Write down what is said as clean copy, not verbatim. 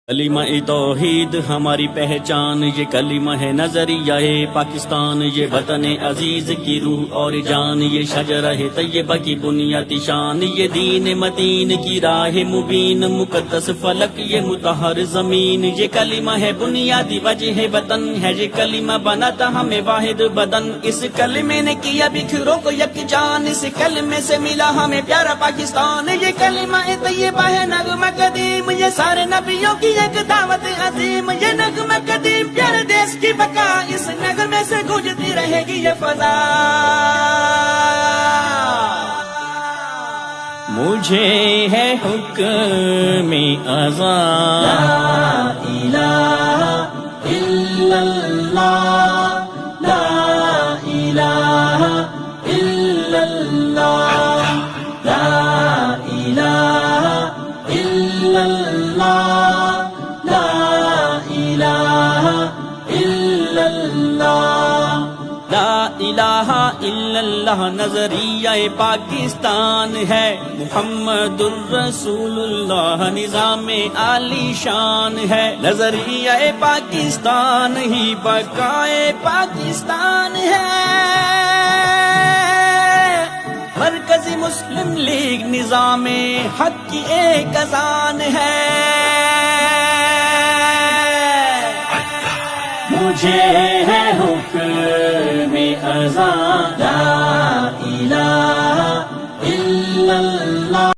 کلمہ توحید ہماری پہچان، یہ کلمہ ہے نظریہ پاکستان، یہ وطن عزیز کی روح اور جان، یہ شجرہ طیبہ کی بنیادی شان، یہ دین متین کی راہ مبین، مقدس فلک یہ مطہر زمین، یہ کلمہ ہے بنیادی وجہ وطن، ہے یہ کلمہ بناتا ہمیں واحد بدن، اس کلمے نے کیا بکھروں کو یکجان، اس کلمے سے ملا ہمیں پیارا پاکستان، یہ کلمہ طیبہ ہے نغمہ قدیم، یہ سارے نبیوں کی ایک دعوت عظیم، یہ نغمہ قدیم پیارے دیش کی بقا، اس نغمے سے گونجتی رہے گی یہ فضا۔ مجھے ہے حکم اذان، لا الہ الا اللہ، لا الہ الا اللہ، لا الہ الا اللہ، لا الہ الا اللہ نظریہ پاکستان ہے، محمد الرسول اللہ نظام عالی شان ہے، نظریہ پاکستان ہی بقائے پاکستان ہے، مرکزی مسلم لیگ نظام حق کی ایک اذان ہے، مجھے ہے حکم اذان،